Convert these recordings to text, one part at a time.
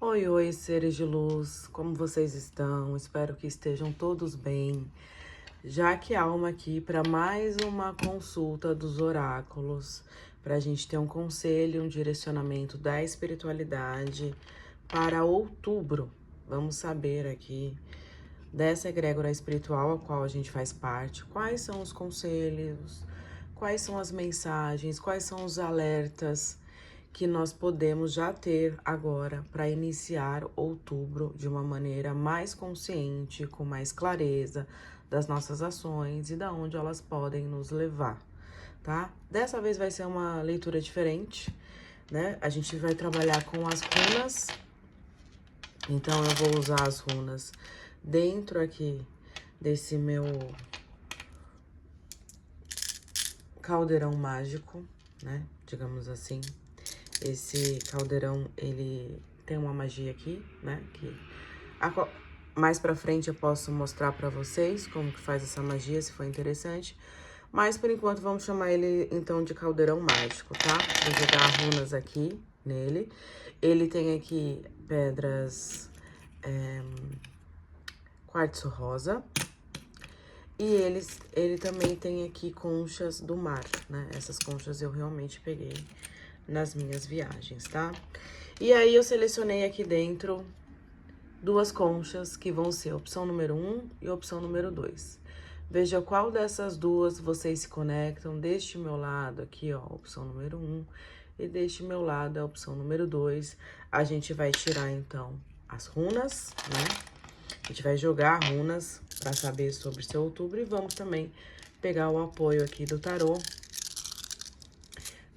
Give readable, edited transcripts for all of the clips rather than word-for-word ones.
Oi, oi, seres de luz, como vocês estão? Espero que estejam todos bem. Já que alma aqui para mais uma consulta dos oráculos, para a gente ter um conselho, um direcionamento da espiritualidade para outubro. Vamos saber aqui dessa egrégora espiritual a qual a gente faz parte, quais são os conselhos, quais são as mensagens, quais são os alertas que nós podemos já ter agora para iniciar outubro de uma maneira mais consciente, com mais clareza das nossas ações e da onde elas podem nos levar, tá? Dessa vez vai ser uma leitura diferente, né? A gente vai trabalhar com as runas, então eu vou usar as runas dentro aqui desse meu caldeirão mágico, né? Digamos assim. Esse caldeirão, ele tem uma magia aqui, né? Que mais pra frente eu posso mostrar pra vocês como que faz essa magia, se for interessante. Mas, por enquanto, vamos chamar ele, então, de caldeirão mágico, tá? Vou jogar runas aqui nele. Ele tem aqui pedras quartzo rosa. E ele também tem aqui conchas do mar, né? Essas conchas eu realmente peguei nas minhas viagens, tá? E aí eu selecionei aqui dentro duas conchas que vão ser opção número 1 e opção número 2. Veja qual dessas duas vocês se conectam. Deste meu lado aqui, ó, opção número 1, e deste meu lado a opção número 2. A gente vai tirar então as runas, né? A gente vai jogar runas para saber sobre seu outubro e vamos também pegar o apoio aqui do tarô.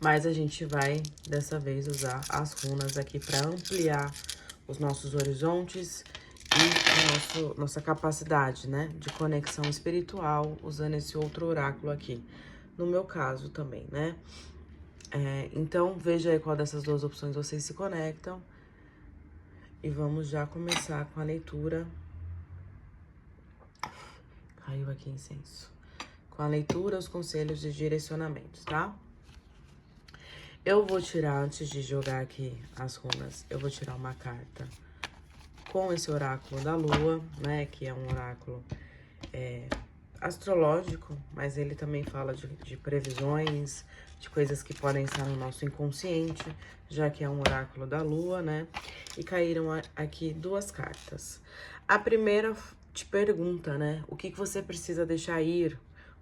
Mas a gente vai, dessa vez, usar as runas aqui para ampliar os nossos horizontes e nossa capacidade, né, de conexão espiritual, usando esse outro oráculo aqui. No meu caso também, né? Então, veja aí qual dessas duas opções vocês se conectam. E vamos já começar com a leitura. Caiu aqui incenso. Com a leitura, os conselhos e direcionamentos, tá? Eu vou tirar, antes de jogar aqui as runas, eu vou tirar uma carta com esse oráculo da lua, né? Que é um oráculo astrológico, mas ele também fala de previsões, de coisas que podem estar no nosso inconsciente, já que é um oráculo da lua, né? E caíram aqui duas cartas. A primeira te pergunta, né? O que você precisa deixar ir?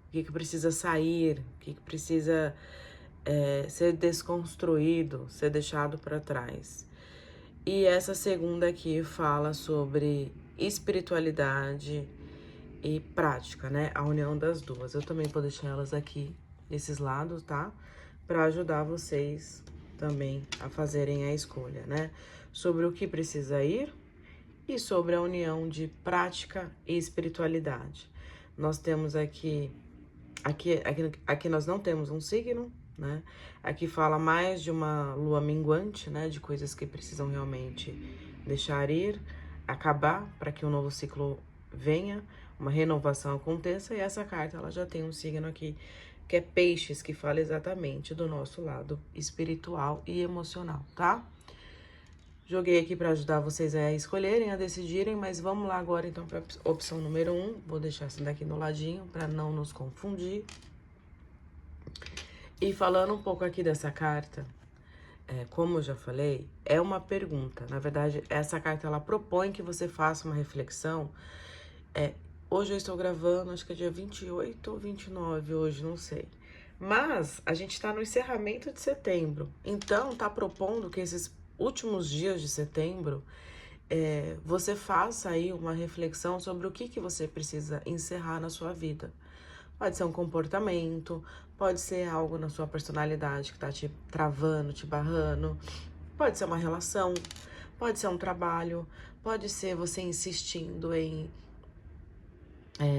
O que precisa sair? O que precisa ser desconstruído, ser deixado para trás? E essa segunda aqui fala sobre espiritualidade e prática, né? A união das duas. Eu também vou deixar elas aqui, desses lados, tá? Para ajudar vocês também a fazerem a escolha, né? Sobre o que precisa ir e sobre a união de prática e espiritualidade. Nós temos aqui nós não temos um signo, né? Aqui fala mais de uma lua minguante, né? De coisas que precisam realmente deixar ir, acabar, para que um novo ciclo venha, uma renovação aconteça. E essa carta, ela já tem um signo aqui, que é peixes, que fala exatamente do nosso lado espiritual e emocional, tá? Joguei aqui para ajudar vocês a escolherem, a decidirem, mas vamos lá agora então para opção número 1. Vou deixar essa daqui no ladinho para não nos confundir. E falando um pouco aqui dessa carta, como eu já falei, é uma pergunta. Na verdade, essa carta ela propõe que você faça uma reflexão. Hoje eu estou gravando, acho que é dia 28 ou 29 hoje, não sei. Mas a gente está no encerramento de setembro. Então, tá propondo que esses últimos dias de setembro você faça aí uma reflexão sobre o que você precisa encerrar na sua vida. Pode ser um comportamento, pode ser algo na sua personalidade que tá te travando, te barrando, pode ser uma relação, pode ser um trabalho, pode ser você insistindo em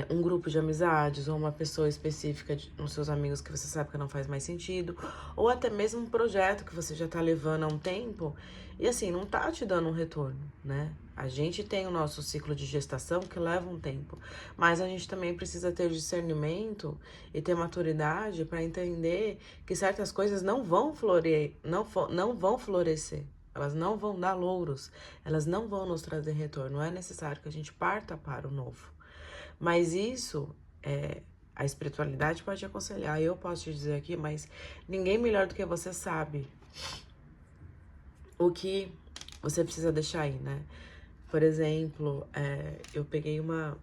um grupo de amizades ou uma pessoa específica nos seus amigos que você sabe que não faz mais sentido, ou até mesmo um projeto que você já tá levando há um tempo e assim, não tá te dando um retorno, né? A gente tem o nosso ciclo de gestação que leva um tempo, mas a gente também precisa ter discernimento e ter maturidade para entender que certas coisas não vão florescer, elas não vão dar louros, elas não vão nos trazer retorno. É necessário que a gente parta para o novo. Mas isso, a espiritualidade pode aconselhar, eu posso te dizer aqui, mas ninguém melhor do que você sabe o que você precisa deixar aí, né? Por exemplo, eu peguei um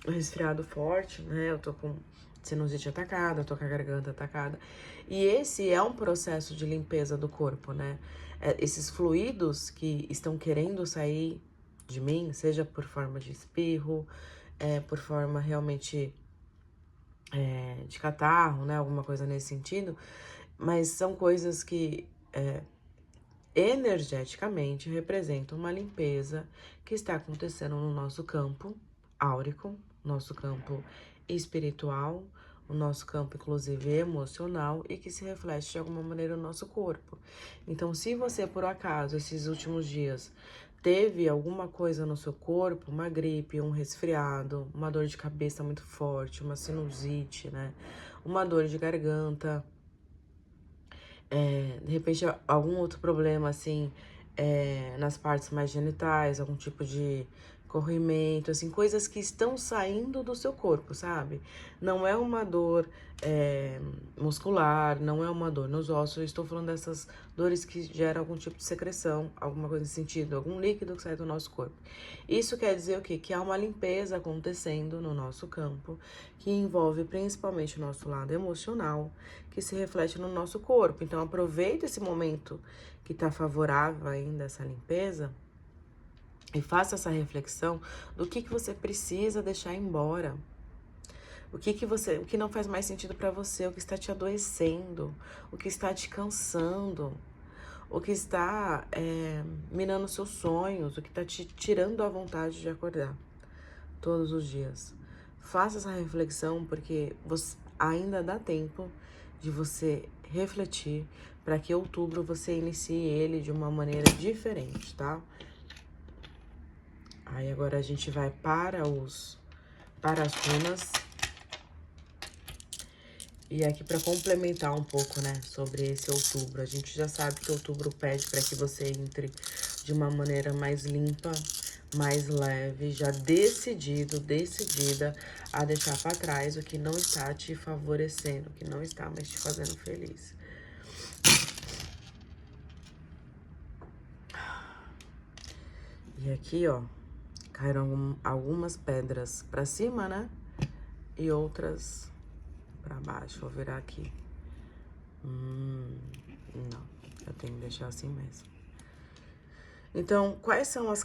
resfriado forte, né? Eu tô com sinusite atacada, tô com a garganta atacada. E esse é um processo de limpeza do corpo, né? Esses fluidos que estão querendo sair de mim, seja por forma de espirro, por forma realmente de catarro, né? Alguma coisa nesse sentido. Mas são coisas que energeticamente representam uma limpeza que está acontecendo no nosso campo áurico, nosso campo espiritual, o nosso campo, inclusive, emocional, e que se reflete de alguma maneira no nosso corpo. Então, se você, por acaso, esses últimos dias, teve alguma coisa no seu corpo, uma gripe, um resfriado, uma dor de cabeça muito forte, uma sinusite, né? Uma dor de garganta, de repente algum outro problema, assim, nas partes mais genitais, algum tipo de corrimento, assim, coisas que estão saindo do seu corpo, sabe? Não é uma dor muscular, não é uma dor nos ossos, eu estou falando dessas dores que geram algum tipo de secreção, alguma coisa nesse sentido, algum líquido que sai do nosso corpo. Isso quer dizer o quê? Que há uma limpeza acontecendo no nosso campo, que envolve principalmente o nosso lado emocional, que se reflete no nosso corpo. Então, aproveita esse momento que está favorável ainda essa limpeza e faça essa reflexão do que você precisa deixar embora. O que não faz mais sentido para você, o que está te adoecendo, o que está te cansando, o que está minando seus sonhos, o que está te tirando a vontade de acordar todos os dias. Faça essa reflexão porque ainda dá tempo de você refletir para que outubro você inicie ele de uma maneira diferente, tá? Aí agora a gente vai para as runas. E aqui para complementar um pouco, né, sobre esse outubro. A gente já sabe que outubro pede para que você entre de uma maneira mais limpa, mais leve, já decidida a deixar para trás o que não está te favorecendo, o que não está mais te fazendo feliz. E aqui, ó, caíram algumas pedras para cima, né? E outras para baixo. Vou virar aqui. Não, eu tenho que deixar assim mesmo. Então, quais são as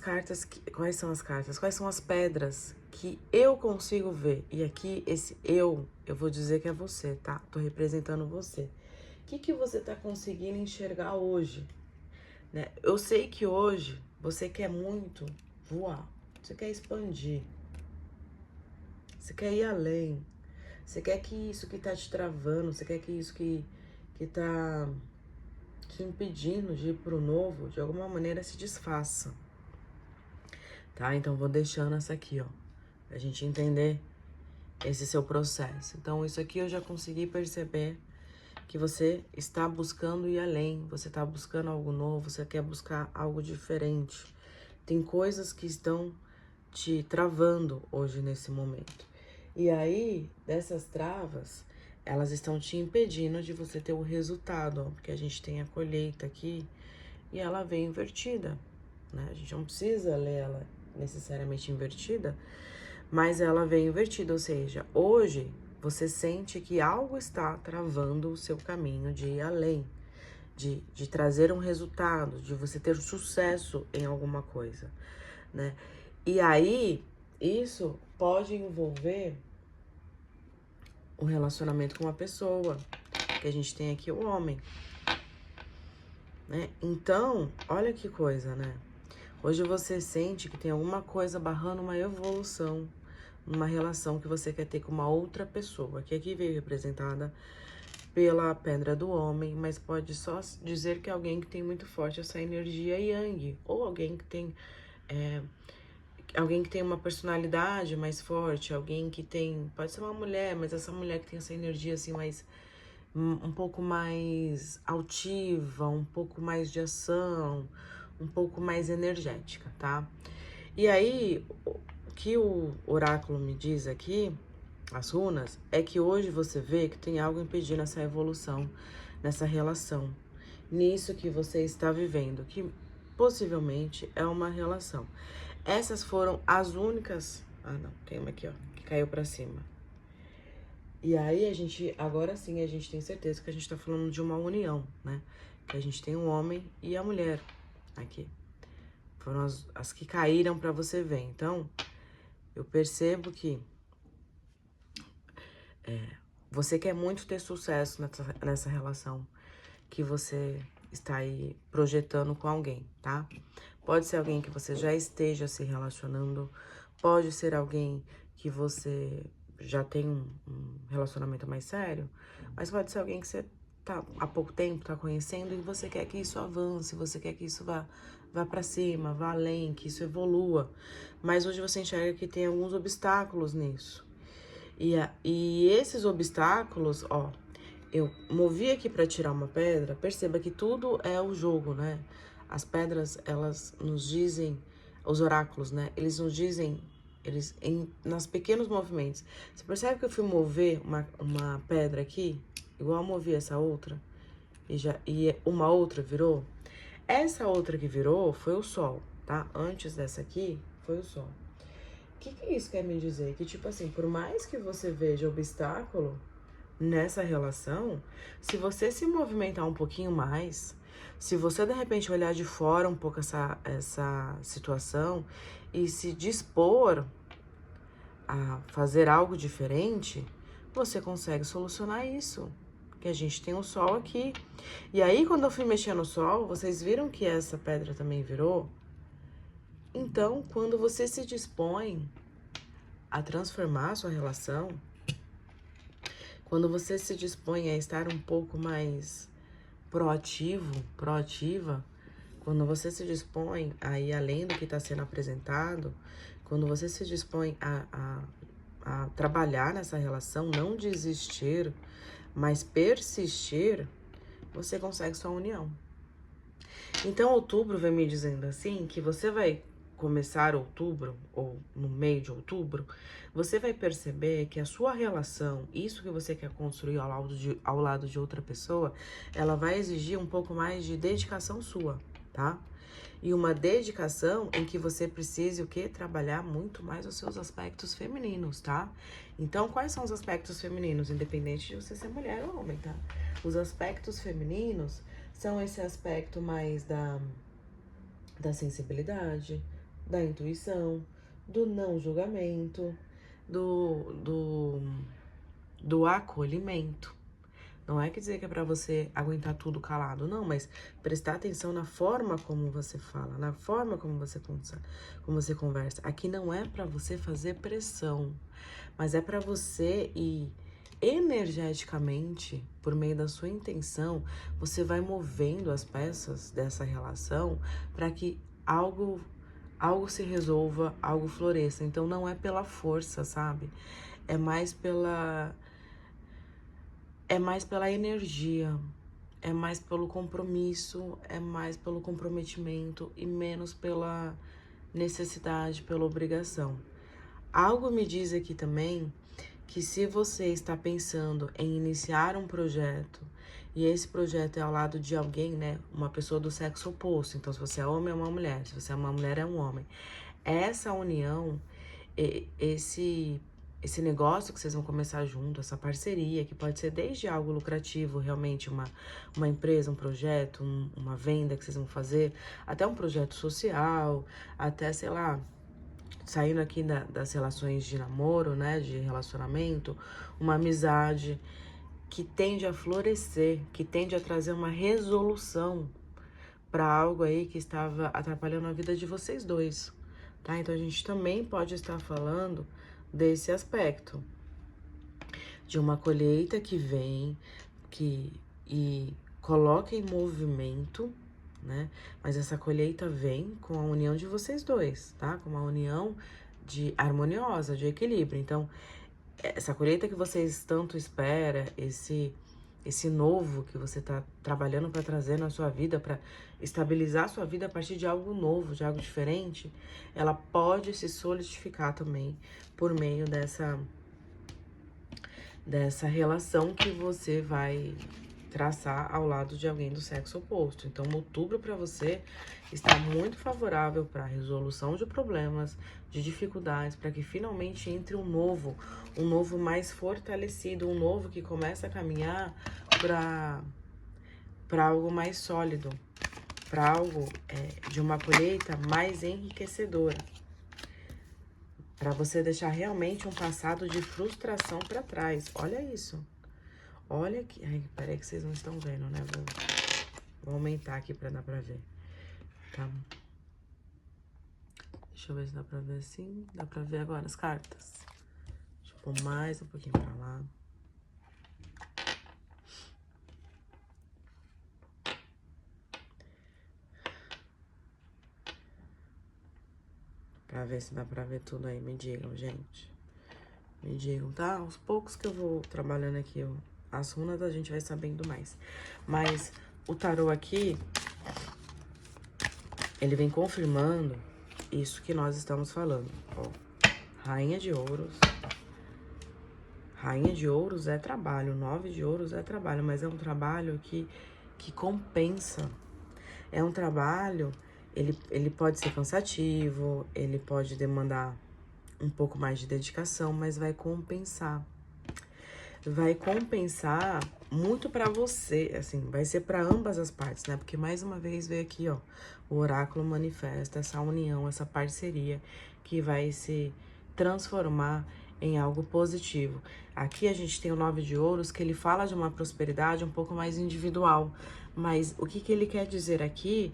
pedras que eu consigo ver? E aqui, esse eu vou dizer que é você, tá? Tô representando você. O que você tá conseguindo enxergar hoje? Né? Eu sei que hoje você quer muito voar, você quer expandir, você quer ir além, você quer que isso que tá te travando, você quer que isso que tá te impedindo de ir pro novo, de alguma maneira se desfaça. Tá? Então, vou deixando essa aqui, ó, pra gente entender esse seu processo. Então, isso aqui eu já consegui perceber que você está buscando ir além, você está buscando algo novo, você quer buscar algo diferente. Tem coisas que estão te travando hoje nesse momento. E aí, dessas travas, elas estão te impedindo de você ter o resultado, ó, porque a gente tem a colheita aqui e ela vem invertida, né? A gente não precisa ler ela necessariamente invertida, mas ela vem invertida, ou seja, hoje você sente que algo está travando o seu caminho de ir além, de trazer um resultado, de você ter sucesso em alguma coisa, né? E aí, isso pode envolver um relacionamento com uma pessoa, que a gente tem aqui o homem, né? Então, olha que coisa, né? Hoje você sente que tem alguma coisa barrando uma evolução numa relação que você quer ter com uma outra pessoa, que aqui veio representada pela pedra do homem, mas pode só dizer que é alguém que tem muito forte essa energia yang, ou alguém que tem uma personalidade mais forte, alguém que tem, pode ser uma mulher, mas essa mulher que tem essa energia assim mais um pouco mais altiva, um pouco mais de ação, um pouco mais energética, tá? E aí, o que o oráculo me diz aqui, as runas, é que hoje você vê que tem algo impedindo essa evolução nessa relação, nisso que você está vivendo, que possivelmente é uma relação. Essas foram as únicas. Ah, não, tem uma aqui, ó, que caiu pra cima. E aí agora sim, a gente tem certeza que a gente tá falando de uma união, né? Que a gente tem um homem e a mulher aqui. Foram as que caíram pra você ver. Então, eu percebo que você quer muito ter sucesso nessa relação que você está aí projetando com alguém, tá? Pode ser alguém que você já esteja se relacionando, pode ser alguém que você já tem um relacionamento mais sério, mas pode ser alguém que você tá há pouco tempo, tá conhecendo e você quer que isso avance, você quer que isso vá para cima, vá além, que isso evolua. Mas hoje você enxerga que tem alguns obstáculos nisso. E esses obstáculos, ó, eu movi aqui para tirar uma pedra, perceba que tudo é o jogo, né? As pedras, elas nos dizem, os oráculos, né? Eles nos dizem, nas pequenos movimentos. Você percebe que eu fui mover uma pedra aqui, igual eu movi essa outra, e uma outra virou? Essa outra que virou foi o sol, tá? Antes dessa aqui, foi o sol. O que isso quer me dizer? Que, tipo assim, por mais que você veja obstáculo nessa relação, se você se movimentar um pouquinho mais, se você de repente olhar de fora um pouco essa situação e se dispor a fazer algo diferente, você consegue solucionar isso. Que a gente tem o sol aqui. E aí, quando eu fui mexer no sol, vocês viram que essa pedra também virou? Então, quando você se dispõe a transformar a sua relação, quando você se dispõe a estar um pouco mais proativa, quando você se dispõe a ir além do que está sendo apresentado, quando você se dispõe a trabalhar nessa relação, não desistir, mas persistir, você consegue sua união. Então, outubro vem me dizendo assim que você vai começar outubro, ou no meio de outubro, você vai perceber que a sua relação, isso que você quer construir ao lado de outra pessoa, ela vai exigir um pouco mais de dedicação sua, tá? E uma dedicação em que você precise o quê? Trabalhar muito mais os seus aspectos femininos, tá? Então, quais são os aspectos femininos? Independente de você ser mulher ou homem, tá? Os aspectos femininos são esse aspecto mais da sensibilidade, da intuição, do não julgamento, do acolhimento. Não é que dizer que é pra você aguentar tudo calado, não, mas prestar atenção na forma como você fala, na forma como você conversa. Aqui não é pra você fazer pressão, mas é pra você ir energeticamente, por meio da sua intenção, você vai movendo as peças dessa relação para que algo se resolva, algo floresça. Então não é pela força, sabe? É mais pela energia, é mais pelo compromisso, é mais pelo comprometimento e menos pela necessidade, pela obrigação. Algo me diz aqui também que se você está pensando em iniciar um projeto e esse projeto é ao lado de alguém, né, uma pessoa do sexo oposto, então se você é homem é uma mulher, se você é uma mulher é um homem, essa união, esse negócio que vocês vão começar junto, essa parceria, que pode ser desde algo lucrativo, realmente uma empresa, um projeto, uma venda que vocês vão fazer, até um projeto social, até, sei lá, saindo aqui das relações de namoro, né, de relacionamento, uma amizade que tende a florescer, que tende a trazer uma resolução para algo aí que estava atrapalhando a vida de vocês dois, tá? Então a gente também pode estar falando desse aspecto de uma colheita que vem e coloca em movimento, né? Mas essa colheita vem com a união de vocês dois, tá? Com uma união de harmoniosa, de equilíbrio. Então, essa colheita que vocês tanto esperam, esse novo que você tá trabalhando para trazer na sua vida, para estabilizar a sua vida a partir de algo novo, de algo diferente, ela pode se solidificar também por meio dessa relação que você vai traçar ao lado de alguém do sexo oposto. Então, outubro para você está muito favorável para a resolução de problemas, de dificuldades, para que finalmente entre um novo mais fortalecido, um novo que começa a caminhar para algo mais sólido, para algo de uma colheita mais enriquecedora. Para você deixar realmente um passado de frustração para trás. Olha isso. Olha aqui. Ai, peraí que vocês não estão vendo, né? Vou aumentar aqui pra dar pra ver. Tá? Deixa eu ver se dá pra ver assim. Dá pra ver agora as cartas. Deixa eu pôr mais um pouquinho pra lá. Pra ver se dá pra ver tudo aí. Me digam, gente. Me digam, tá? Aos poucos que eu vou trabalhando aqui, as runas a gente vai sabendo mais. Mas o tarô aqui, ele vem confirmando isso que nós estamos falando. Ó, Rainha de Ouros. Rainha de Ouros é trabalho, 9 de Ouros é trabalho, mas é um trabalho que compensa. É um trabalho, ele pode ser cansativo, ele pode demandar um pouco mais de dedicação, mas vai compensar. Vai compensar muito pra você, assim, vai ser pra ambas as partes, né? Porque mais uma vez veio aqui, ó, o oráculo manifesta essa união, essa parceria que vai se transformar em algo positivo. Aqui a gente tem o 9 de ouros, que ele fala de uma prosperidade um pouco mais individual, mas o que ele quer dizer aqui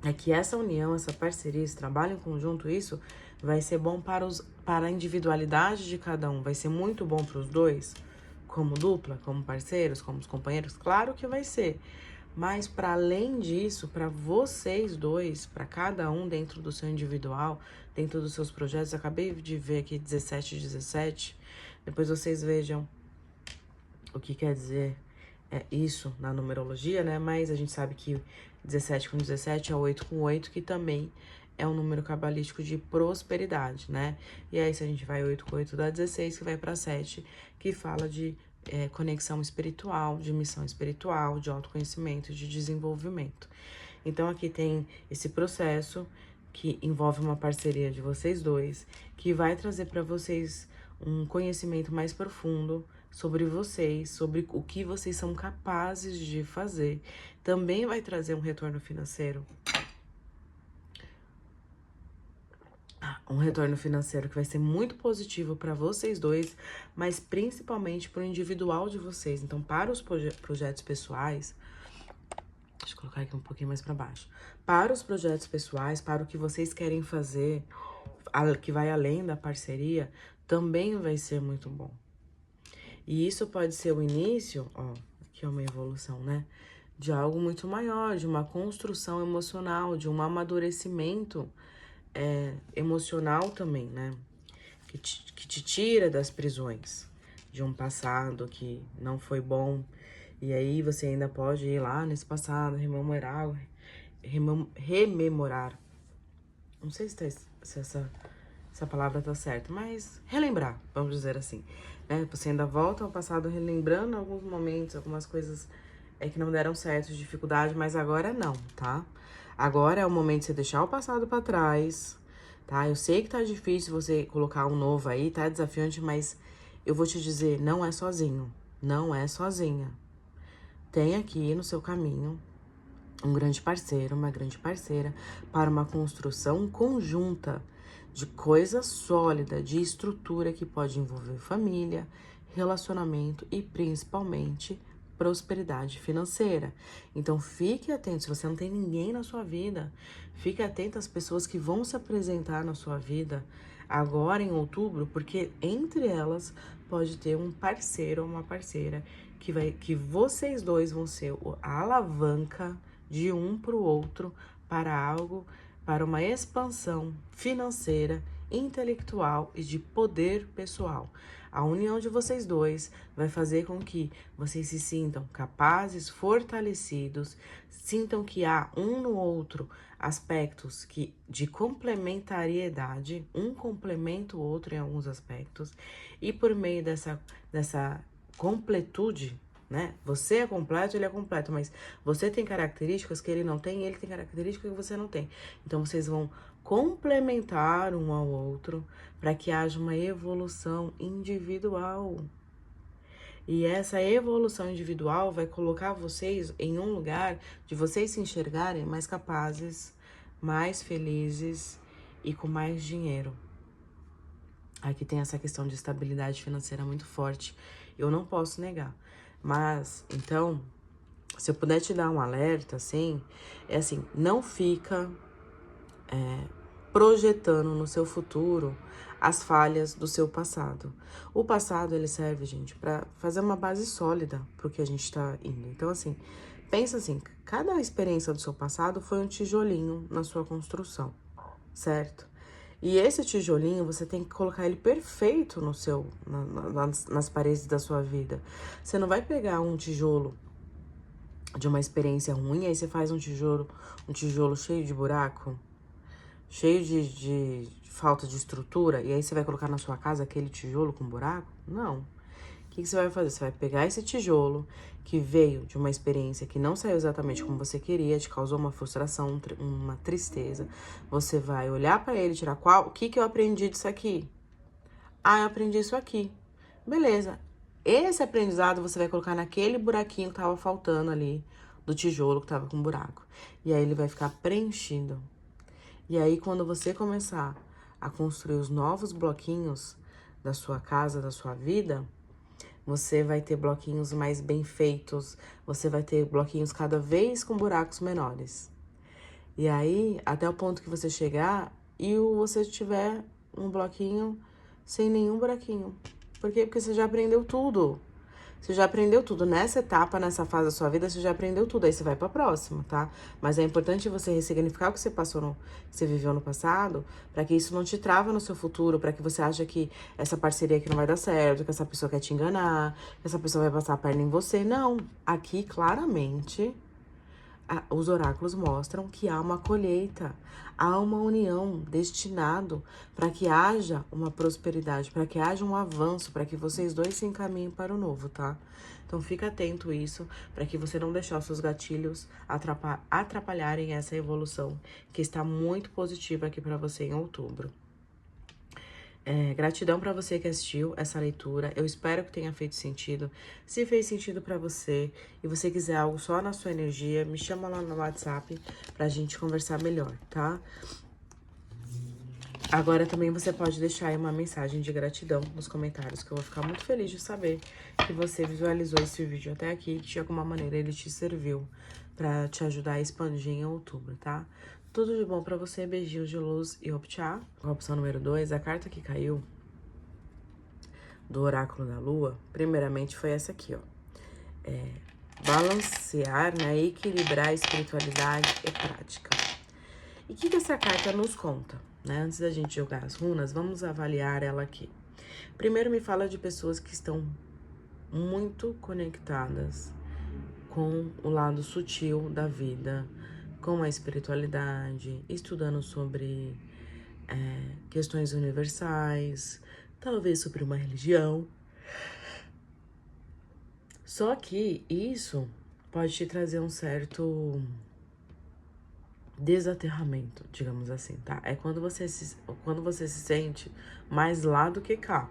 é que essa união, essa parceria, esse trabalho em conjunto, isso vai ser bom para a individualidade de cada um, vai ser muito bom para os dois, como dupla, como parceiros, como companheiros, claro que vai ser. Mas para além disso, para vocês dois, para cada um dentro do seu individual, dentro dos seus projetos, acabei de ver aqui 17 e 17, depois vocês vejam o que quer dizer isso na numerologia, né? Mas a gente sabe que 17 com 17 é 8 com 8, que também é um número cabalístico de prosperidade, né? E aí, se a gente vai 8 com 8, dá 16, que vai para 7, que fala de conexão espiritual, de missão espiritual, de autoconhecimento, de desenvolvimento. Então, aqui tem esse processo que envolve uma parceria de vocês dois, que vai trazer para vocês um conhecimento mais profundo sobre vocês, sobre o que vocês são capazes de fazer. Também vai trazer um retorno financeiro. Um retorno financeiro que vai ser muito positivo para vocês dois, mas principalmente para o individual de vocês. Então, para os projetos pessoais, deixa eu colocar aqui um pouquinho mais para baixo. Para os projetos pessoais, para o que vocês querem fazer, que vai além da parceria, também vai ser muito bom. E isso pode ser o início, ó, aqui é uma evolução, né? De algo muito maior, de uma construção emocional, de um amadurecimento emocional também, né? Que te tira das prisões de um passado que não foi bom. E aí você ainda pode ir lá nesse passado, rememorar. Não sei se essa palavra tá certa, mas relembrar, vamos dizer assim. Né? Você ainda volta ao passado relembrando alguns momentos, algumas coisas que não deram certo, dificuldade, mas agora não, tá? Agora é o momento de você deixar o passado pra trás, tá? Eu sei que tá difícil você colocar um novo aí, tá desafiante, mas eu vou te dizer, não é sozinho, não é sozinha. Tem aqui no seu caminho um grande parceiro, uma grande parceira para uma construção conjunta de coisa sólida, de estrutura que pode envolver família, relacionamento e principalmente prosperidade financeira. Então fique atento, se você não tem ninguém na sua vida, fique atento às pessoas que vão se apresentar na sua vida agora em outubro, porque entre elas pode ter um parceiro ou uma parceira que vocês dois vão ser a alavanca de um para o outro para algo, para uma expansão financeira, intelectual e de poder pessoal. A união de vocês dois vai fazer com que vocês se sintam capazes, fortalecidos, sintam que há um no outro aspectos de complementariedade, um complementa o outro em alguns aspectos, e por meio dessa completude, né? Você é completo, ele é completo, mas você tem características que ele não tem, e ele tem características que você não tem. Então, vocês vão complementar um ao outro para que haja uma evolução individual. E essa evolução individual vai colocar vocês em um lugar de vocês se enxergarem mais capazes, mais felizes e com mais dinheiro. Aqui tem essa questão de estabilidade financeira muito forte. Eu não posso negar. Mas, então, se eu puder te dar um alerta, assim, é assim, não fica projetando no seu futuro as falhas do seu passado. O passado, ele serve, gente, para fazer uma base sólida pro que a gente tá indo. Então, assim, pensa assim, cada experiência do seu passado foi um tijolinho na sua construção, certo? E esse tijolinho, você tem que colocar ele perfeito no nas paredes da sua vida. Você não vai pegar um tijolo de uma experiência ruim, aí você faz um tijolo cheio de buraco, cheio de falta de estrutura, e aí você vai colocar na sua casa aquele tijolo com buraco? Não. O que você vai fazer? Você vai pegar esse tijolo que veio de uma experiência que não saiu exatamente como você queria, te causou uma frustração, uma tristeza. Você vai olhar para ele, tirar o que eu aprendi disso aqui? Ah, eu aprendi isso aqui. Beleza. Esse aprendizado você vai colocar naquele buraquinho que tava faltando ali, do tijolo que tava com buraco. E aí ele vai ficar preenchido. E aí, quando você começar a construir os novos bloquinhos da sua casa, da sua vida, você vai ter bloquinhos mais bem feitos, você vai ter bloquinhos cada vez com buracos menores. E aí, até o ponto que você chegar e você tiver um bloquinho sem nenhum buraquinho. Por quê? Porque você já aprendeu tudo. Você já aprendeu tudo. Nessa etapa, nessa fase da sua vida, você já aprendeu tudo. Aí você vai pra próxima, tá? Mas é importante você ressignificar o que você passou, que você viveu no passado, para que isso não te trava no seu futuro, para que você ache que essa parceria aqui não vai dar certo, que essa pessoa quer te enganar, que essa pessoa vai passar a perna em você. Não. Aqui, claramente, os oráculos mostram que há uma colheita, há uma união destinado para que haja uma prosperidade, para que haja um avanço, para que vocês dois se encaminhem para o novo, tá? Então fica atento a isso, para que você não deixar os seus gatilhos atrapalharem essa evolução, que está muito positiva aqui para você em outubro. Gratidão para você que assistiu essa leitura. Eu espero que tenha feito sentido. Se fez sentido para você e você quiser algo só na sua energia, me chama lá no WhatsApp pra gente conversar melhor, tá? Agora também você pode deixar aí uma mensagem de gratidão nos comentários, que eu vou ficar muito feliz de saber que você visualizou esse vídeo até aqui, que de alguma maneira ele te serviu pra te ajudar a expandir em outubro, tá? Tudo de bom pra você, beijinhos de luz e optcha. A opção número 2, a carta que caiu do oráculo da lua, primeiramente foi essa aqui, ó. Balancear, né, equilibrar a espiritualidade e prática. E o que essa carta nos conta, né? Antes da gente jogar as runas, vamos avaliar ela aqui. Primeiro me fala de pessoas que estão muito conectadas com o lado sutil da vida, com a espiritualidade, estudando sobre questões universais, talvez sobre uma religião. Só que isso pode te trazer um certo desaterramento, digamos assim, tá? É quando você se sente mais lá do que cá.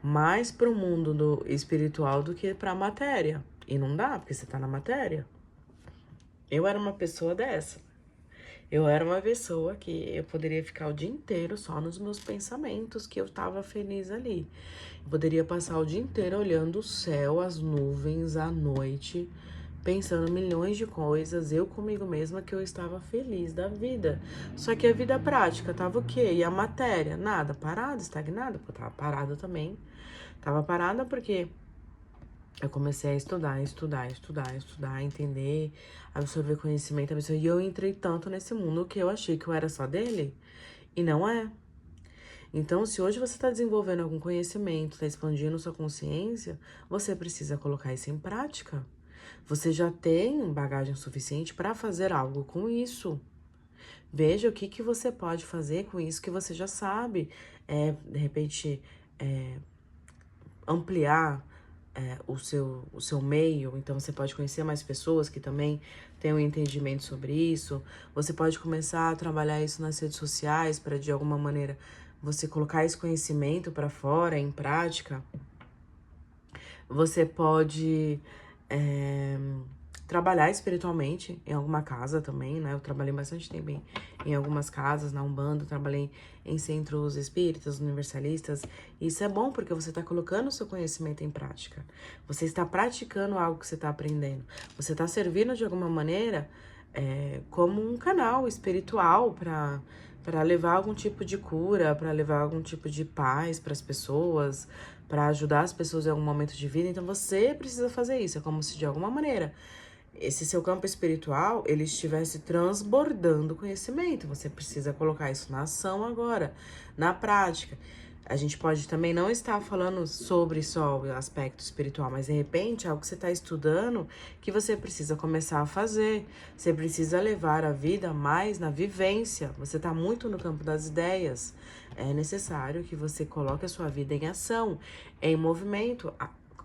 Mais pro mundo do espiritual do que pra matéria. E não dá, porque você tá na matéria. Eu era uma pessoa dessa. Eu era uma pessoa que eu poderia ficar o dia inteiro só nos meus pensamentos, que eu tava feliz ali. Eu poderia passar o dia inteiro olhando o céu, as nuvens, a noite, pensando milhões de coisas, eu comigo mesma, que eu estava feliz da vida. Só que a vida prática tava o quê? E a matéria? Nada, parada, estagnada, porque eu tava parada também. Tava parada porque eu comecei a estudar, entender, absorver conhecimento, e eu entrei tanto nesse mundo que eu achei que eu era só dele, e não é. Então, se hoje você está desenvolvendo algum conhecimento, está expandindo sua consciência, você precisa colocar isso em prática. Você já tem bagagem suficiente para fazer algo com isso. Veja o que você pode fazer com isso que você já sabe. De repente, ampliar o seu meio, então você pode conhecer mais pessoas que também têm um entendimento sobre isso. Você pode começar a trabalhar isso nas redes sociais para, de alguma maneira, você colocar esse conhecimento para fora, em prática. Você pode trabalhar espiritualmente em alguma casa também, né? Eu trabalhei bastante tempo em algumas casas, na Umbanda, trabalhei em centros espíritas, universalistas. Isso é bom porque você está colocando o seu conhecimento em prática. Você está praticando algo que você está aprendendo. Você está servindo de alguma maneira como um canal espiritual para levar algum tipo de cura, para levar algum tipo de paz para as pessoas, para ajudar as pessoas em algum momento de vida. Então você precisa fazer isso. É como se de alguma maneira esse seu campo espiritual, ele estivesse transbordando conhecimento. Você precisa colocar isso na ação agora, na prática. A gente pode também não estar falando sobre só o aspecto espiritual, mas de repente algo que você está estudando que você precisa começar a fazer. Você precisa levar a vida mais na vivência. Você está muito no campo das ideias. É necessário que você coloque a sua vida em ação, em movimento.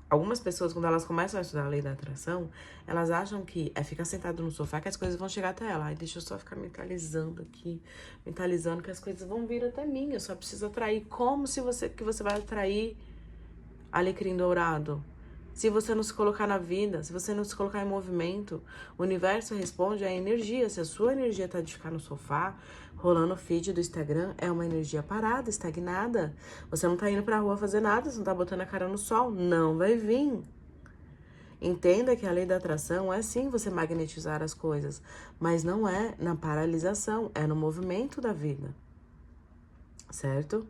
Algumas pessoas, quando elas começam a estudar a lei da atração, elas acham que é ficar sentado no sofá que as coisas vão chegar até ela. Ai, deixa eu só ficar mentalizando aqui, mentalizando que as coisas vão vir até mim. Eu só preciso atrair. Como que você vai atrair alecrim dourado? Se você não se colocar na vida, se você não se colocar em movimento, o universo responde à energia. Se a sua energia tá de ficar no sofá, rolando o feed do Instagram, é uma energia parada, estagnada. Você não tá indo pra rua fazer nada, você não tá botando a cara no sol, não vai vir. Entenda que a lei da atração é sim você magnetizar as coisas, mas não é na paralisação, é no movimento da vida, certo?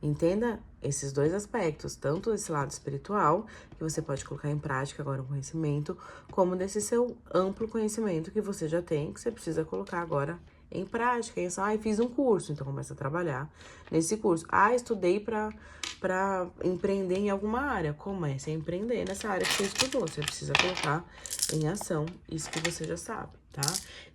Entenda esses dois aspectos, tanto esse lado espiritual, que você pode colocar em prática agora o conhecimento, como desse seu amplo conhecimento que você já tem, que você precisa colocar agora em prática. E assim, fiz um curso, então começa a trabalhar nesse curso. Estudei para empreender em alguma área. Comece a empreender nessa área que você estudou. Você precisa colocar em ação isso que você já sabe, tá?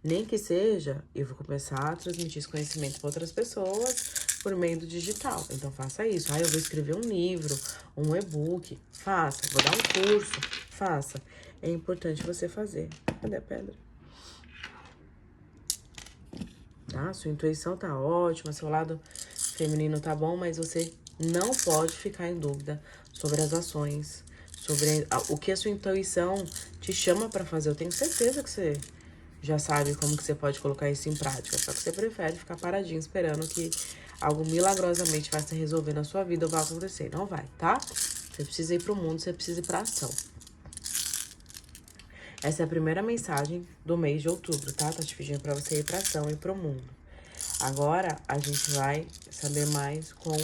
Nem que seja, eu vou começar a transmitir esse conhecimento para outras pessoas por meio do digital. Então, faça isso. Eu vou escrever um livro, um e-book. Faça. Vou dar um curso. Faça. É importante você fazer. Cadê a pedra? Tá? Sua intuição tá ótima, seu lado feminino tá bom, mas você não pode ficar em dúvida sobre as ações, sobre o que a sua intuição te chama para fazer. Eu tenho certeza que você já sabe como que você pode colocar isso em prática, só que você prefere ficar paradinho esperando que algo milagrosamente vai se resolver na sua vida ou vai acontecer. Não vai, tá? Você precisa ir pro mundo, você precisa ir pra ação. Essa é a primeira mensagem do mês de outubro, tá? Tá te pedindo pra você ir pra ação e pro mundo. Agora, a gente vai saber mais com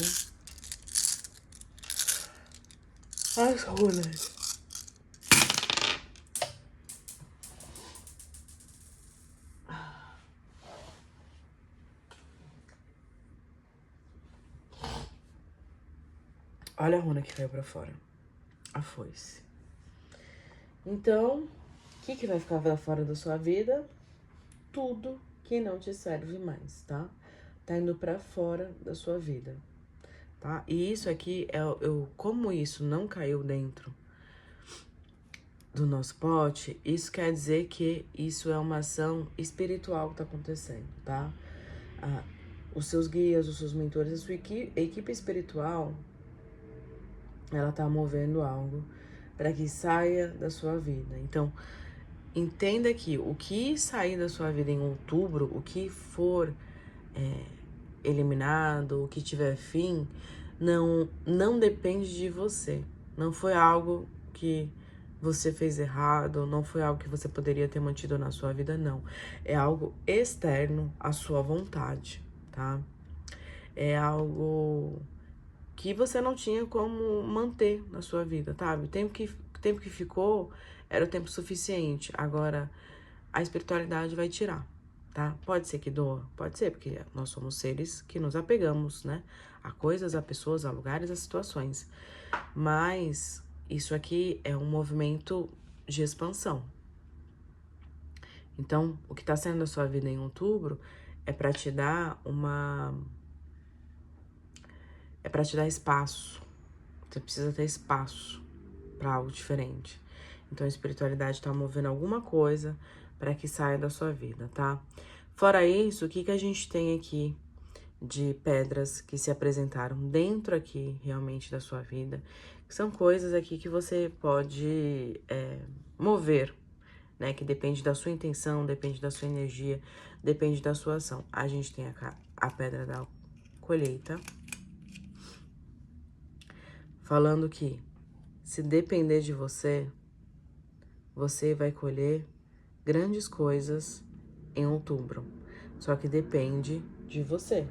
as runas. Olha a runa que caiu pra fora. A foice. Então, o que vai ficar pra fora da sua vida? Tudo que não te serve mais, tá? Tá indo pra fora da sua vida, tá? E isso aqui, como isso não caiu dentro do nosso pote, isso quer dizer que isso é uma ação espiritual que tá acontecendo, tá? Os seus guias, os seus mentores, a sua equipe espiritual, ela tá movendo algo para que saia da sua vida. Então, entenda que o que sair da sua vida em outubro, o que for eliminado, o que tiver fim, não depende de você. Não foi algo que você fez errado, não foi algo que você poderia ter mantido na sua vida, não. É algo externo à sua vontade, tá? É algo que você não tinha como manter na sua vida, tá? O tempo que ficou era o tempo suficiente. Agora, a espiritualidade vai tirar. tá? Pode ser que doa, pode ser, porque nós somos seres que nos apegamos, né? A coisas, a pessoas, a lugares, a situações. Mas isso aqui é um movimento de expansão. Então, o que tá saindo da sua vida em outubro é para te dar é para te dar espaço. Você precisa ter espaço para algo diferente. Então, a espiritualidade tá movendo alguma coisa para que saia da sua vida, tá? Fora isso, o que a gente tem aqui de pedras que se apresentaram dentro aqui, realmente, da sua vida? Que são coisas aqui que você pode mover, né? Que depende da sua intenção, depende da sua energia, depende da sua ação. A gente tem a pedra da colheita, falando que se depender de você, você vai colher grandes coisas em outubro. Só que depende de você.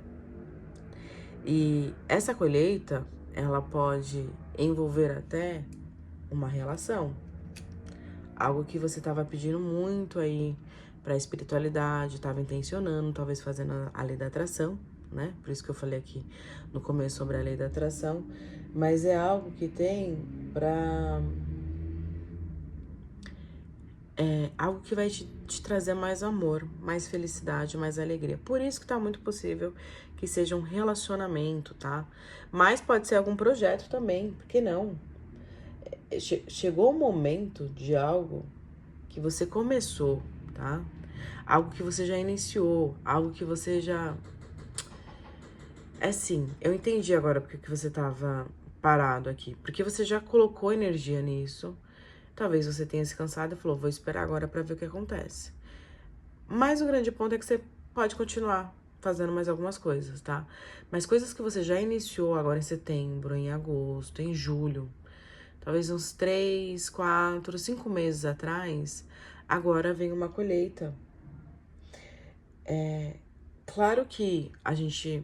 E essa colheita, ela pode envolver até uma relação. Algo que você estava pedindo muito aí para a espiritualidade, estava intencionando, talvez fazendo a lei da atração, né? Por isso que eu falei aqui no começo sobre a lei da atração. Mas é algo que tem para algo que vai te trazer mais amor, mais felicidade, mais alegria. Por isso que tá muito possível que seja um relacionamento, tá? Mas pode ser algum projeto também, por que não? Chegou o momento de algo que você começou, tá? Algo que você já iniciou, algo que você já... É sim, eu entendi agora porque que você tava parado aqui. Porque você já colocou energia nisso. Talvez você tenha se cansado e falou, vou esperar agora pra ver o que acontece. Mas o grande ponto é que você pode continuar fazendo mais algumas coisas, tá? Mas coisas que você já iniciou agora em setembro, em agosto, em julho, talvez uns 3, 4, 5 meses atrás, agora vem uma colheita. Claro que a gente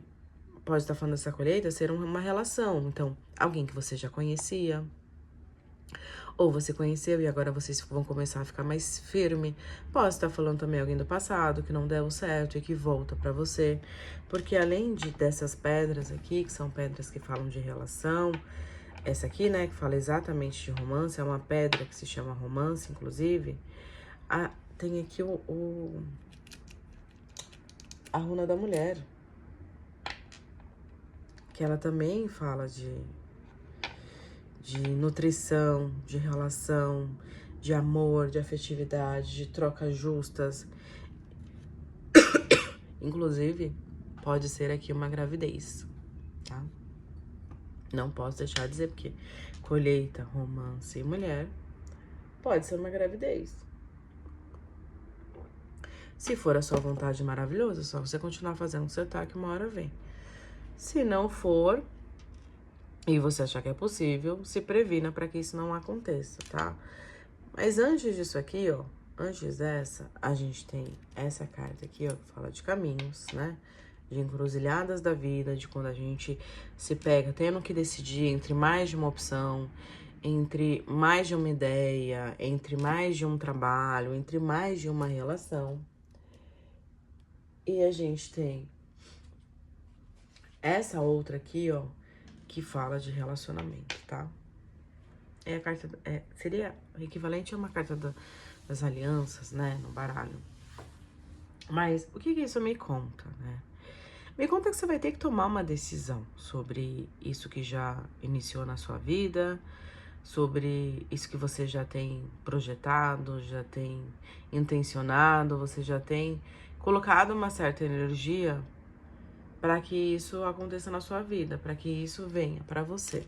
pode estar falando dessa colheita ser uma relação. Então, alguém que você já conhecia, ou você conheceu e agora vocês vão começar a ficar mais firme. Posso estar falando também alguém do passado que não deu certo e que volta pra você. Porque além dessas pedras aqui, que são pedras que falam de relação, essa aqui, né, que fala exatamente de romance, é uma pedra que se chama romance, inclusive. Tem aqui a runa da mulher, que ela também fala de nutrição, de relação, de amor, de afetividade, de trocas justas. Inclusive, pode ser aqui uma gravidez, tá? Não posso deixar de dizer, porque colheita, romance e mulher pode ser uma gravidez. Se for a sua vontade maravilhosa, é só você continuar fazendo o que você tá, que uma hora vem. Se não for, e você achar que é possível, se previna para que isso não aconteça, tá? Mas antes disso aqui, ó, antes dessa, a gente tem essa carta aqui, ó, que fala de caminhos, né? De encruzilhadas da vida, de quando a gente se pega tendo que decidir entre mais de uma opção, entre mais de uma ideia, entre mais de um trabalho, entre mais de uma relação. E a gente tem essa outra aqui, ó, que fala de relacionamento, tá? É a carta, seria o equivalente a uma carta das alianças, né, no baralho. Mas o que isso me conta, né? Me conta que você vai ter que tomar uma decisão sobre isso que já iniciou na sua vida, sobre isso que você já tem projetado, já tem intencionado, você já tem colocado uma certa energia para que isso aconteça na sua vida, para que isso venha para você.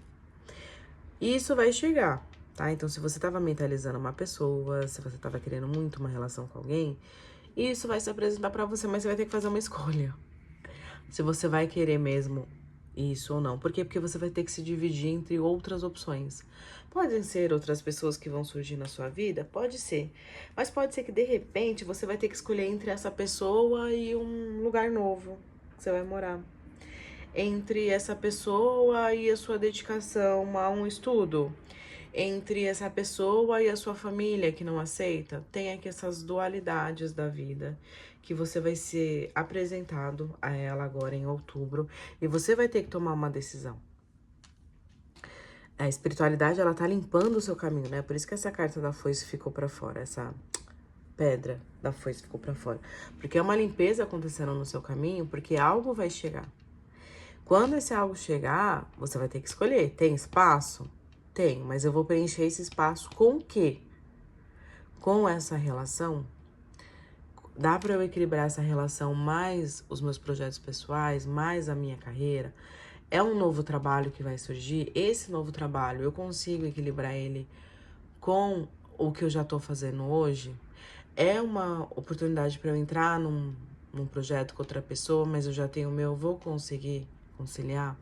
E isso vai chegar, tá? Então, se você estava mentalizando uma pessoa, se você estava querendo muito uma relação com alguém, isso vai se apresentar para você, mas você vai ter que fazer uma escolha. Se você vai querer mesmo isso ou não. Por quê? Porque você vai ter que se dividir entre outras opções. Podem ser outras pessoas que vão surgir na sua vida? Pode ser. Mas pode ser que, de repente, você vai ter que escolher entre essa pessoa e um lugar novo que você vai morar. Entre essa pessoa e a sua dedicação a um estudo. Entre essa pessoa e a sua família que não aceita. Tem aqui essas dualidades da vida que você vai ser apresentado a ela agora em outubro e você vai ter que tomar uma decisão. A espiritualidade, ela tá limpando o seu caminho, né? Por isso que essa carta da foice ficou pra fora, essa pedra da foice ficou pra fora. Porque é uma limpeza acontecendo no seu caminho, porque algo vai chegar. Quando esse algo chegar, você vai ter que escolher. Tem espaço? Tem, mas eu vou preencher esse espaço com o quê? Com essa relação? Dá para eu equilibrar essa relação mais os meus projetos pessoais, mais a minha carreira? É um novo trabalho que vai surgir. Esse novo trabalho, eu consigo equilibrar ele com o que eu já tô fazendo hoje? É uma oportunidade para eu entrar num projeto com outra pessoa, mas eu já tenho o meu, vou conseguir conciliar?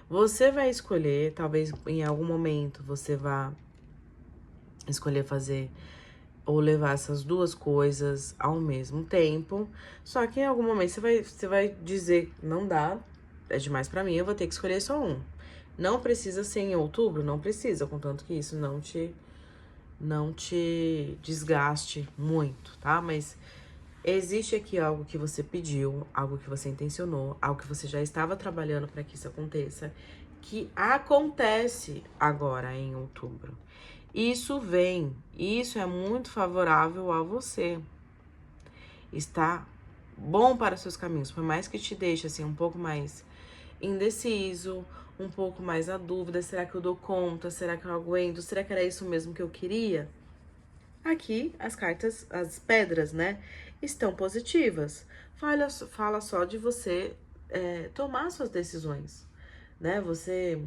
Você vai escolher, talvez em algum momento você vá escolher fazer ou levar essas duas coisas ao mesmo tempo. Só que em algum momento você vai dizer, não dá, é demais pra mim, eu vou ter que escolher só um. Não precisa ser em outubro, não precisa, contanto que isso não te desgaste muito, tá? Mas existe aqui algo que você pediu, algo que você intencionou, algo que você já estava trabalhando para que isso aconteça, que acontece agora em outubro. Isso vem, isso é muito favorável a você. Está bom para os seus caminhos, por mais que te deixe assim um pouco mais indeciso, um pouco mais na dúvida, será que eu dou conta? Será que eu aguento? Será que era isso mesmo que eu queria? Aqui as cartas, as pedras, né, estão positivas. Fala só de você tomar suas decisões, né? Você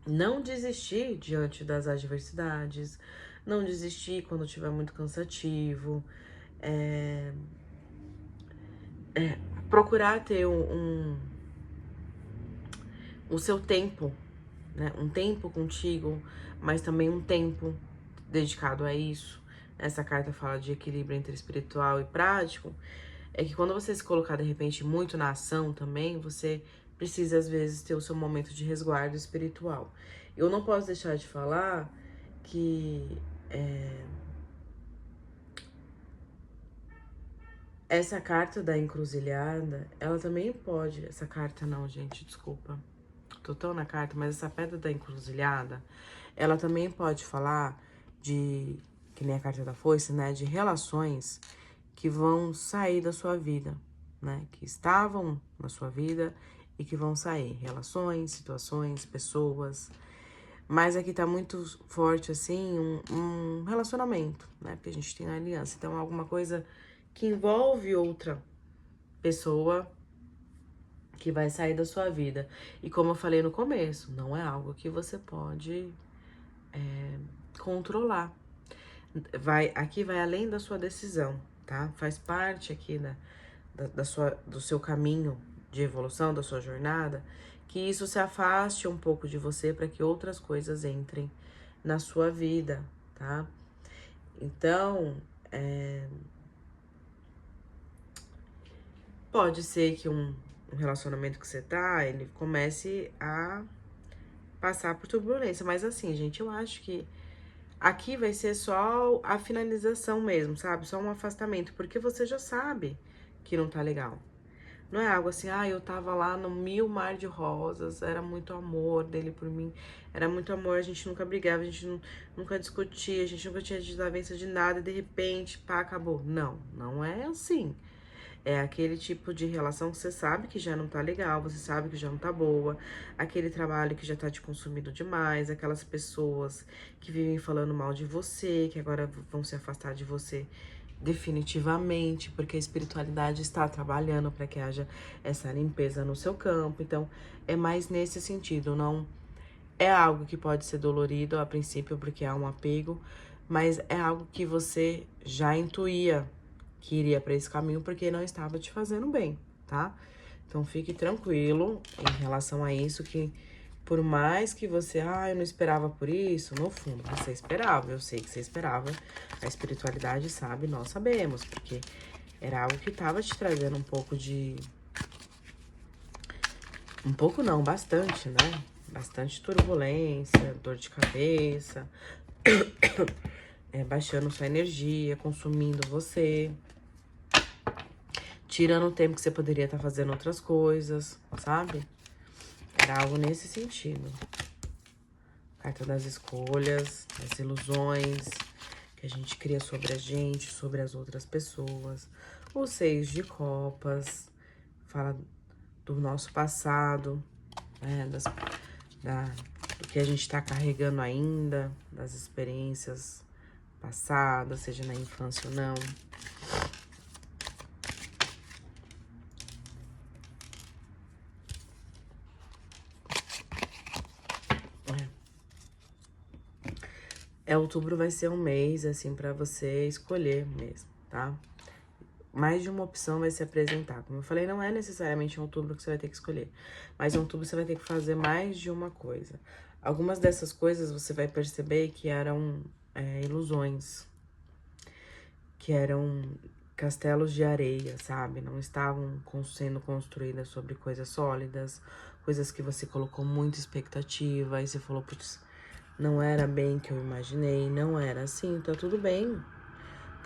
não desistir diante das adversidades, não desistir quando estiver muito cansativo, procurar ter o seu tempo, né? Um tempo contigo, mas também um tempo dedicado a isso. Essa carta fala de equilíbrio entre espiritual e prático. É que quando você se colocar, de repente, muito na ação também, você precisa, às vezes, ter o seu momento de resguardo espiritual. Eu não posso deixar de falar que essa carta da encruzilhada, ela também pode... Essa carta não, gente, desculpa. Tô tão na carta, mas essa pedra da encruzilhada, ela também pode falar de, que nem a carta da foice, né? De relações que vão sair da sua vida, né? Que estavam na sua vida e que vão sair. Relações, situações, pessoas. Mas aqui tá muito forte, assim, um relacionamento, né? Porque a gente tem a aliança. Então, alguma coisa que envolve outra pessoa que vai sair da sua vida. E como eu falei no começo, não é algo que você pode controlar. Aqui vai além da sua decisão, tá? Faz parte aqui do seu caminho de evolução, da sua jornada, que isso se afaste um pouco de você para que outras coisas entrem na sua vida, tá? Então, pode ser que um relacionamento que você tá, ele comece a passar por turbulência, mas assim, gente, eu acho que aqui vai ser só a finalização mesmo, sabe? Só um afastamento, porque você já sabe que não tá legal. Não é algo assim, eu tava lá no mil mar de rosas, era muito amor dele por mim, era muito amor, a gente nunca brigava, a gente nunca discutia, a gente nunca tinha desavença de nada, e de repente, pá, acabou. Não, não é assim. É aquele tipo de relação que você sabe que já não tá legal, você sabe que já não tá boa, aquele trabalho que já tá te consumindo demais, aquelas pessoas que vivem falando mal de você, que agora vão se afastar de você definitivamente, porque a espiritualidade está trabalhando para que haja essa limpeza no seu campo. Então, é mais nesse sentido, não é algo que pode ser dolorido a princípio, porque há um apego, mas é algo que você já intuía que iria para esse caminho porque não estava te fazendo bem, tá? Então fique tranquilo em relação a isso, que por mais que você, eu não esperava por isso, no fundo você esperava, eu sei que você esperava, a espiritualidade sabe, nós sabemos, porque era algo que estava te trazendo um pouco de... Um pouco não, bastante, né? Bastante turbulência, dor de cabeça, baixando sua energia, consumindo você. tirando o tempo que você poderia estar fazendo outras coisas, sabe? Era algo nesse sentido. Carta das escolhas, das ilusões que a gente cria sobre a gente, sobre as outras pessoas. O 6 de copas, fala do nosso passado, né? Do que a gente tá carregando ainda, das experiências passadas, seja na infância ou não. Outubro vai ser um mês, assim, pra você escolher mesmo, tá? Mais de uma opção vai se apresentar. Como eu falei, não é necessariamente em outubro que você vai ter que escolher. Mas em outubro você vai ter que fazer mais de uma coisa. Algumas dessas coisas você vai perceber que eram ilusões. Que eram castelos de areia, sabe? Não estavam sendo construídas sobre coisas sólidas. Coisas que você colocou muita expectativa. E você falou, putz, não era bem que eu imaginei, não era assim, tá tudo bem.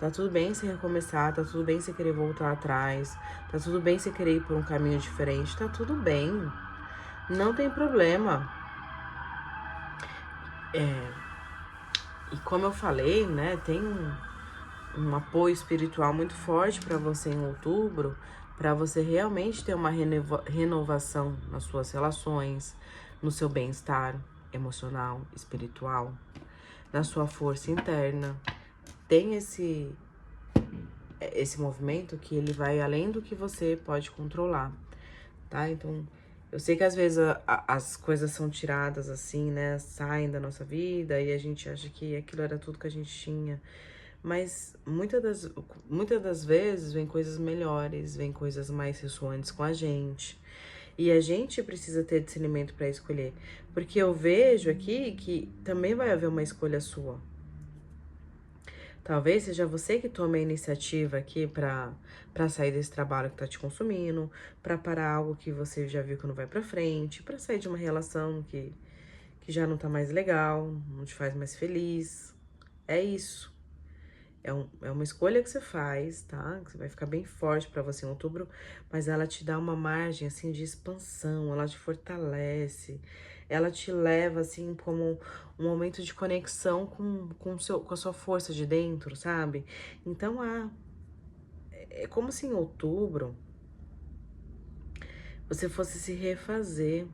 Tá tudo bem você recomeçar, tá tudo bem você querer voltar atrás, tá tudo bem você querer ir por um caminho diferente, tá tudo bem. Não tem problema. E como eu falei, né, tem um apoio espiritual muito forte pra você em outubro, pra você realmente ter uma renovação nas suas relações, no seu bem-estar emocional, espiritual, na sua força interna. Tem esse movimento que ele vai além do que você pode controlar, tá? Então, eu sei que às vezes as coisas são tiradas assim, né? Saem da nossa vida e a gente acha que aquilo era tudo que a gente tinha. Mas muitas das vezes vem coisas melhores, vem coisas mais ressoantes com a gente. E a gente precisa ter discernimento para escolher. Porque eu vejo aqui que também vai haver uma escolha sua. Talvez seja você que tome a iniciativa aqui para sair desse trabalho que tá te consumindo, para parar algo que você já viu que não vai para frente, para sair de uma relação que já não tá mais legal, não te faz mais feliz. É isso. É uma escolha que você faz, tá? Que você vai ficar bem forte para você em outubro, mas ela te dá uma margem, assim, de expansão, ela te fortalece, ela te leva, assim, como um momento de conexão com a sua força de dentro, sabe? Então, é como se em outubro você fosse se refazer,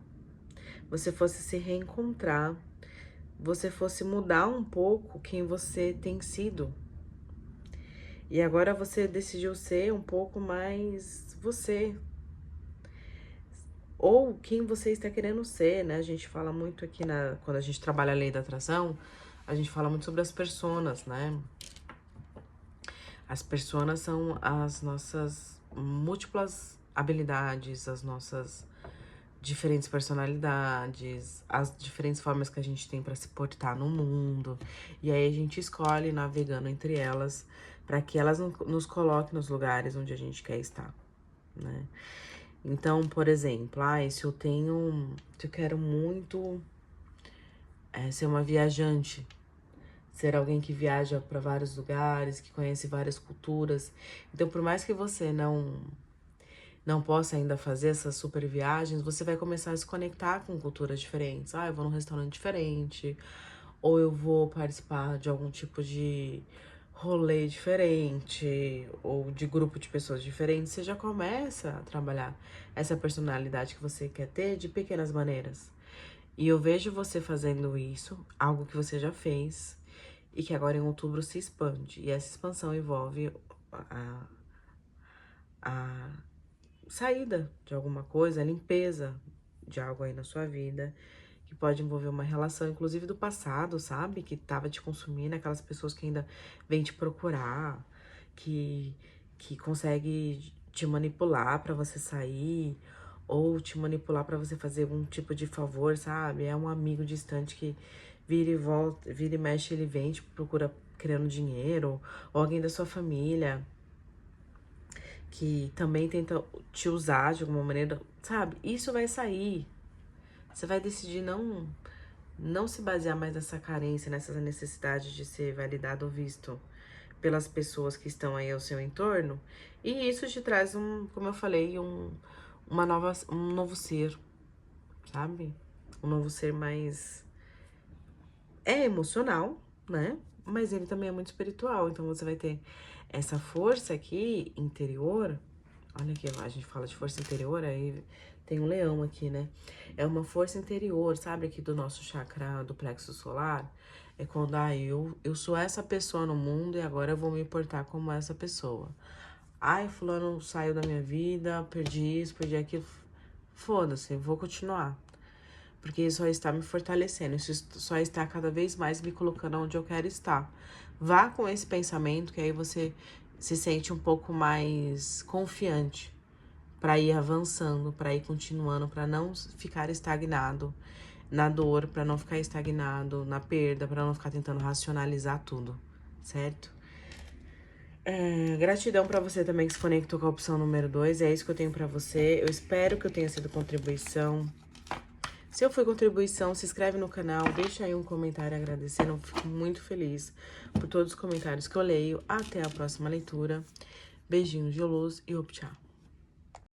você fosse se reencontrar, você fosse mudar um pouco quem você tem sido. E agora você decidiu ser um pouco mais você. Ou quem você está querendo ser, né? A gente fala muito aqui quando a gente trabalha a lei da atração, a gente fala muito sobre as personas, né? As personas são as nossas múltiplas habilidades, as nossas diferentes personalidades, as diferentes formas que a gente tem para se portar no mundo. E aí a gente escolhe navegando entre elas para que elas nos coloquem nos lugares onde a gente quer estar, né? Então, por exemplo, se eu quero muito ser uma viajante, ser alguém que viaja para vários lugares, que conhece várias culturas. Então, por mais que você não possa ainda fazer essas super viagens, você vai começar a se conectar com culturas diferentes. Eu vou num restaurante diferente, ou eu vou participar de algum tipo de rolê diferente, ou de grupo de pessoas diferentes. Você já começa a trabalhar essa personalidade que você quer ter de pequenas maneiras. E eu vejo você fazendo isso, algo que você já fez, e que agora em outubro se expande. E essa expansão envolve a saída de alguma coisa, a limpeza de algo aí na sua vida, que pode envolver uma relação, inclusive do passado, sabe? Que tava te consumindo, aquelas pessoas que ainda vêm te procurar, que consegue te manipular pra você sair, ou te manipular pra você fazer algum tipo de favor, sabe? É um amigo distante que vira e volta, vira e mexe, ele vem, te procura querendo dinheiro, ou alguém da sua família que também tenta te usar de alguma maneira, sabe? Isso vai sair. Você vai decidir não se basear mais nessa carência, nessa necessidade de ser validado ou visto pelas pessoas que estão aí ao seu entorno, e isso te traz como eu falei, um novo ser, sabe? Um novo ser mais emocional, né? Mas ele também é muito espiritual, então você vai ter essa força aqui interior. Olha aqui, a gente fala de força interior, aí tem um leão aqui, né? É uma força interior, sabe? Aqui do nosso chakra do plexo solar. É quando, eu sou essa pessoa no mundo e agora eu vou me portar como essa pessoa. Ai, fulano saiu da minha vida, perdi isso, perdi aquilo. Foda-se, vou continuar. Porque isso só está me fortalecendo, isso só está cada vez mais me colocando onde eu quero estar. Vá com esse pensamento, que aí você se sente um pouco mais confiante para ir avançando, para ir continuando, para não ficar estagnado na dor, para não ficar estagnado na perda, para não ficar tentando racionalizar tudo, certo? Gratidão para você também que se conectou com a opção número 2, é isso que eu tenho para você. Eu espero que eu tenha sido contribuição. Se eu fui contribuição, se inscreve no canal, deixa aí um comentário agradecendo, eu fico muito feliz por todos os comentários que eu leio. Até a próxima leitura. Beijinhos de luz e tchau.